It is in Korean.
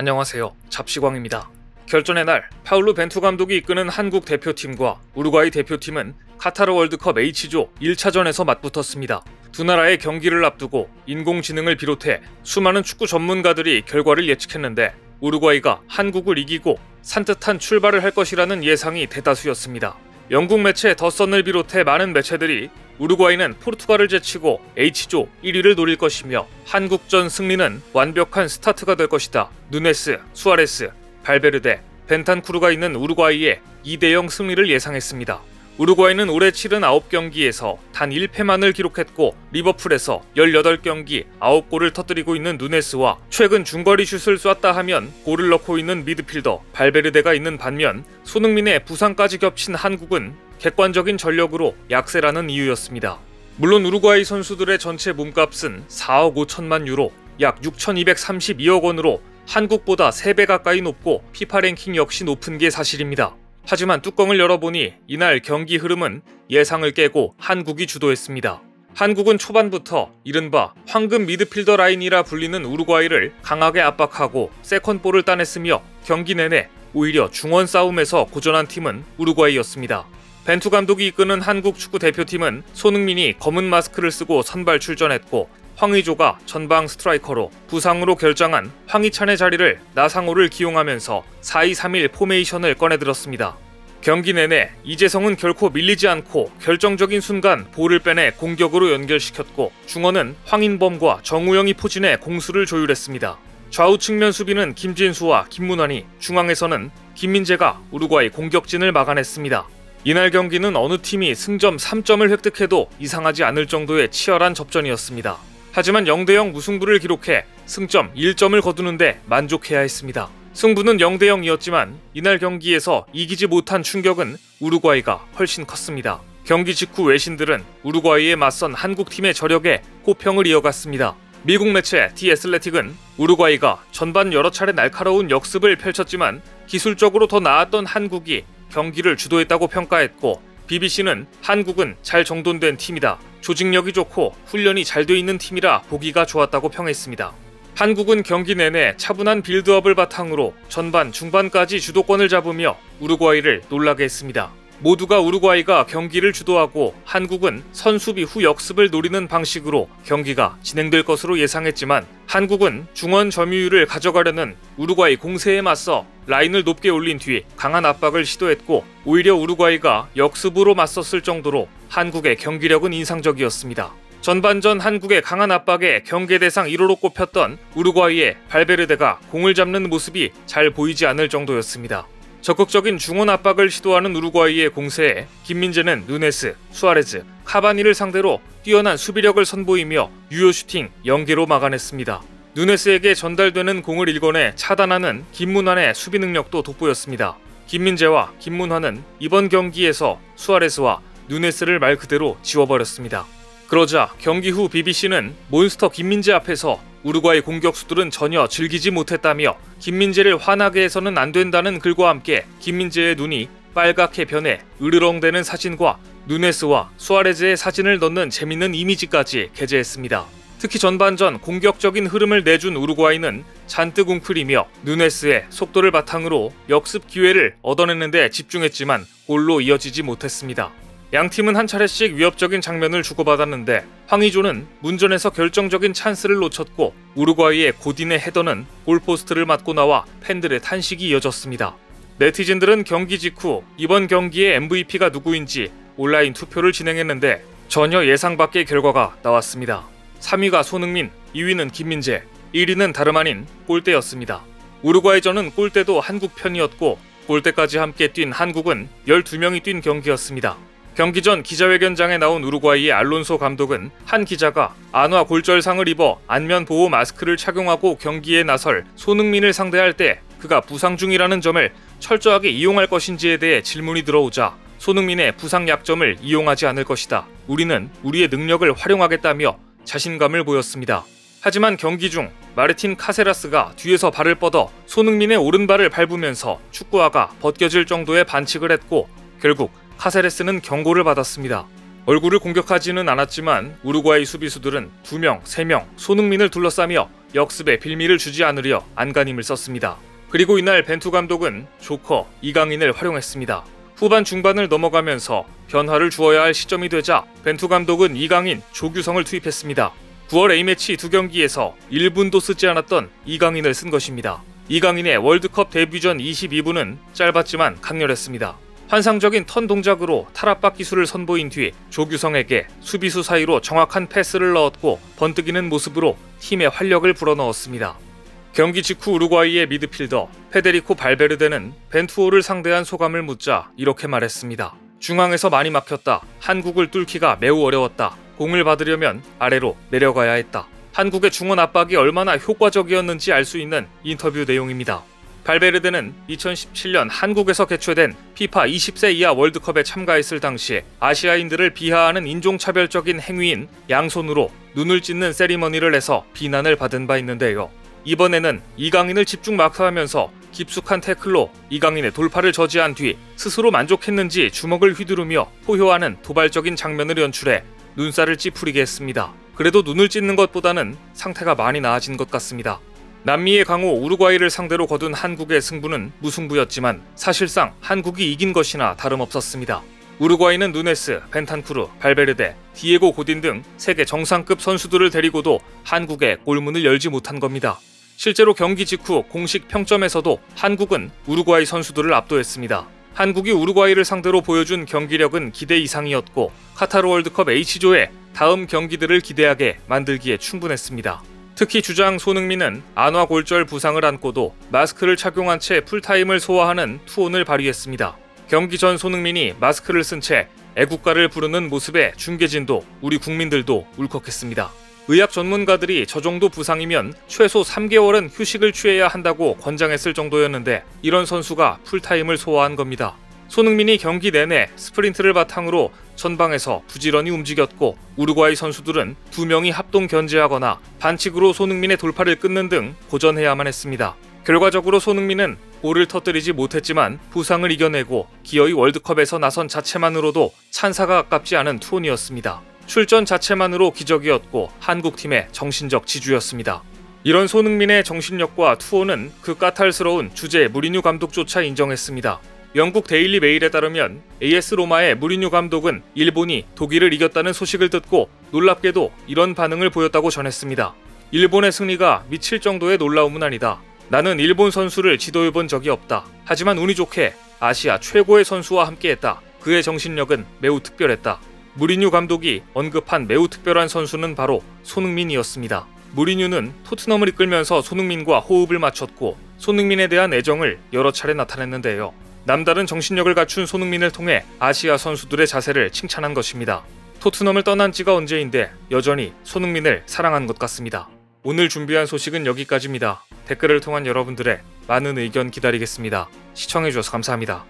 안녕하세요. 잡시광입니다. 결전의 날 파울루 벤투 감독이 이끄는 한국 대표팀과 우루과이 대표팀은 카타르 월드컵 H조 1차전에서 맞붙었습니다. 두 나라의 경기를 앞두고 인공지능을 비롯해 수많은 축구 전문가들이 결과를 예측했는데 우루과이가 한국을 이기고 산뜻한 출발을 할 것이라는 예상이 대다수였습니다. 영국 매체 더선을 비롯해 많은 매체들이 우루과이는 포르투갈을 제치고 H조 1위를 노릴 것이며 한국전 승리는 완벽한 스타트가 될 것이다. 누네스, 수아레스, 발베르데, 벤탄쿠르가 있는 우루과이의 2대0 승리를 예상했습니다. 우루과이는 올해 치른 9경기에서 단 1패만을 기록했고 리버풀에서 18경기 9골을 터뜨리고 있는 누네스와 최근 중거리 슛을 쐈다 하면 골을 넣고 있는 미드필더 발베르데가 있는 반면 손흥민의 부상까지 겹친 한국은 객관적인 전력으로 약세라는 이유였습니다. 물론 우루과이 선수들의 전체 몸값은 4억 5천만 유로, 약 6,232억 원으로 한국보다 3배 가까이 높고 피파 랭킹 역시 높은 게 사실입니다. 하지만 뚜껑을 열어보니 이날 경기 흐름은 예상을 깨고 한국이 주도했습니다. 한국은 초반부터 이른바 황금 미드필더 라인이라 불리는 우루과이를 강하게 압박하고 세컨볼을 따냈으며 경기 내내 오히려 중원 싸움에서 고전한 팀은 우루과이였습니다. 벤투 감독이 이끄는 한국 축구 대표팀은 손흥민이 검은 마스크를 쓰고 선발 출전했고 황의조가 전방 스트라이커로 부상으로 결장한 황희찬의 자리를 나상호를 기용하면서 4-2-3-1 포메이션을 꺼내들었습니다. 경기 내내 이재성은 결코 밀리지 않고 결정적인 순간 볼을 빼내 공격으로 연결시켰고 중원은 황인범과 정우영이 포진해 공수를 조율했습니다. 좌우 측면 수비는 김진수와 김문환이, 중앙에서는 김민재가 우루과이 공격진을 막아냈습니다. 이날 경기는 어느 팀이 승점 3점을 획득해도 이상하지 않을 정도의 치열한 접전이었습니다. 하지만 0대0 무승부를 기록해 승점 1점을 거두는데 만족해야 했습니다. 승부는 0대0이었지만 이날 경기에서 이기지 못한 충격은 우루과이가 훨씬 컸습니다. 경기 직후 외신들은 우루과이에 맞선 한국팀의 저력에 호평을 이어갔습니다. 미국 매체 디 애슬레틱은 우루과이가 전반 여러 차례 날카로운 역습을 펼쳤지만 기술적으로 더 나았던 한국이 경기를 주도했다고 평가했고 BBC는 한국은 잘 정돈된 팀이다. 조직력이 좋고 훈련이 잘 돼 있는 팀이라 보기가 좋았다고 평했습니다. 한국은 경기 내내 차분한 빌드업을 바탕으로 전반 중반까지 주도권을 잡으며 우루과이를 놀라게 했습니다. 모두가 우루과이가 경기를 주도하고 한국은 선수비 후 역습을 노리는 방식으로 경기가 진행될 것으로 예상했지만 한국은 중원 점유율을 가져가려는 우루과이 공세에 맞서 라인을 높게 올린 뒤 강한 압박을 시도했고 오히려 우루과이가 역습으로 맞섰을 정도로 한국의 경기력은 인상적이었습니다. 전반전 한국의 강한 압박에 경계대상 1호로 꼽혔던 우루과이의 발베르데가 공을 잡는 모습이 잘 보이지 않을 정도였습니다. 적극적인 중원 압박을 시도하는 우루과이의 공세에 김민재는 누네스, 수아레즈, 카바니를 상대로 뛰어난 수비력을 선보이며 유효 슈팅 0개로 막아냈습니다. 누네스에게 전달되는 공을 일궈내 차단하는 김문환의 수비 능력도 돋보였습니다. 김민재와 김문환은 이번 경기에서 수아레스와 누네스를 말 그대로 지워버렸습니다. 그러자 경기 후 BBC는 몬스터 김민재 앞에서 우루과이 공격수들은 전혀 즐기지 못했다며 김민재를 화나게 해서는 안 된다는 글과 함께 김민재의 눈이 빨갛게 변해 으르렁대는 사진과 누네스와 수아레즈의 사진을 넣는 재밌는 이미지까지 게재했습니다. 특히 전반전 공격적인 흐름을 내준 우루과이는 잔뜩 웅크리며 누네스의 속도를 바탕으로 역습 기회를 얻어내는데 집중했지만 골로 이어지지 못했습니다. 양팀은 한 차례씩 위협적인 장면을 주고받았는데 황의조는 문전에서 결정적인 찬스를 놓쳤고 우루과이의 고딘의 헤더는 골포스트를 맞고 나와 팬들의 탄식이 이어졌습니다. 네티즌들은 경기 직후 이번 경기의 MVP가 누구인지 온라인 투표를 진행했는데 전혀 예상 밖의 결과가 나왔습니다. 3위가 손흥민, 2위는 김민재, 1위는 다름 아닌 골대였습니다. 우루과이전은 골대도 한국 편이었고 골대까지 함께 뛴 한국은 12명이 뛴 경기였습니다. 경기 전 기자회견장에 나온 우루과이의 알론소 감독은 한 기자가 안와 골절상을 입어 안면 보호 마스크를 착용하고 경기에 나설 손흥민을 상대할 때 그가 부상 중이라는 점을 철저하게 이용할 것인지에 대해 질문이 들어오자 손흥민의 부상 약점을 이용하지 않을 것이다. 우리는 우리의 능력을 활용하겠다며 자신감을 보였습니다. 하지만 경기 중 마르틴 카세라스가 뒤에서 발을 뻗어 손흥민의 오른발을 밟으면서 축구화가 벗겨질 정도의 반칙을 했고 결국 카세레스는 경고를 받았습니다. 얼굴을 공격하지는 않았지만 우루과이 수비수들은 2명, 3명 손흥민을 둘러싸며 역습에 빌미를 주지 않으려 안간힘을 썼습니다. 그리고 이날 벤투 감독은 조커 이강인을 활용했습니다. 후반 중반을 넘어가면서 변화를 주어야 할 시점이 되자 벤투 감독은 이강인, 조규성을 투입했습니다. 9월 A매치 2경기에서 1분도 쓰지 않았던 이강인을 쓴 것입니다. 이강인의 월드컵 데뷔전 22분은 짧았지만 강렬했습니다. 환상적인 턴 동작으로 탈압박 기술을 선보인 뒤 조규성에게 수비수 사이로 정확한 패스를 넣었고 번뜩이는 모습으로 팀의 활력을 불어넣었습니다. 경기 직후 우루과이의 미드필더 페데리코 발베르데는 벤투호를 상대한 소감을 묻자 이렇게 말했습니다. 중앙에서 많이 막혔다. 한국을 뚫기가 매우 어려웠다. 공을 받으려면 아래로 내려가야 했다. 한국의 중원 압박이 얼마나 효과적이었는지 알 수 있는 인터뷰 내용입니다. 발베르데는 2017년 한국에서 개최된 피파 20세 이하 월드컵에 참가했을 당시 아시아인들을 비하하는 인종차별적인 행위인 양손으로 눈을 찢는 세리머니를 해서 비난을 받은 바 있는데요. 이번에는 이강인을 집중 마크하면서 깊숙한 태클로 이강인의 돌파를 저지한 뒤 스스로 만족했는지 주먹을 휘두르며 포효하는 도발적인 장면을 연출해 눈살을 찌푸리게 했습니다. 그래도 눈을 찢는 것보다는 상태가 많이 나아진 것 같습니다. 남미의 강호 우루과이를 상대로 거둔 한국의 승부는 무승부였지만 사실상 한국이 이긴 것이나 다름없었습니다. 우루과이는 누네스, 벤탄쿠르, 발베르데, 디에고 고딘 등 세계 정상급 선수들을 데리고도 한국의 골문을 열지 못한 겁니다. 실제로 경기 직후 공식 평점에서도 한국은 우루과이 선수들을 압도했습니다. 한국이 우루과이를 상대로 보여준 경기력은 기대 이상이었고 카타르 월드컵 H조의 다음 경기들을 기대하게 만들기에 충분했습니다. 특히 주장 손흥민은 안와골절 부상을 안고도 마스크를 착용한 채 풀타임을 소화하는 투혼을 발휘했습니다. 경기 전 손흥민이 마스크를 쓴 채 애국가를 부르는 모습에 중계진도 우리 국민들도 울컥했습니다. 의학 전문가들이 저 정도 부상이면 최소 3개월은 휴식을 취해야 한다고 권장했을 정도였는데 이런 선수가 풀타임을 소화한 겁니다. 손흥민이 경기 내내 스프린트를 바탕으로 전방에서 부지런히 움직였고 우루과이 선수들은 2명이 합동 견제하거나 반칙으로 손흥민의 돌파를 끊는 등 고전해야만 했습니다. 결과적으로 손흥민은 골을 터뜨리지 못했지만 부상을 이겨내고 기어이 월드컵에서 나선 자체만으로도 찬사가 아깝지 않은 투혼이었습니다. 출전 자체만으로 기적이었고 한국팀의 정신적 지주였습니다. 이런 손흥민의 정신력과 투혼은 그 까탈스러운 주제 무리뉴 감독조차 인정했습니다. 영국 데일리 메일에 따르면 AS 로마의 무리뉴 감독은 일본이 독일을 이겼다는 소식을 듣고 놀랍게도 이런 반응을 보였다고 전했습니다. 일본의 승리가 미칠 정도의 놀라움은 아니다. 나는 일본 선수를 지도해본 적이 없다. 하지만 운이 좋게 아시아 최고의 선수와 함께했다. 그의 정신력은 매우 특별했다. 무리뉴 감독이 언급한 매우 특별한 선수는 바로 손흥민이었습니다. 무리뉴는 토트넘을 이끌면서 손흥민과 호흡을 맞췄고 손흥민에 대한 애정을 여러 차례 나타냈는데요. 남다른 정신력을 갖춘 손흥민을 통해 아시아 선수들의 자세를 칭찬한 것입니다. 토트넘을 떠난 지가 언제인데 여전히 손흥민을 사랑한 것 같습니다. 오늘 준비한 소식은 여기까지입니다. 댓글을 통한 여러분들의 많은 의견 기다리겠습니다. 시청해주셔서 감사합니다.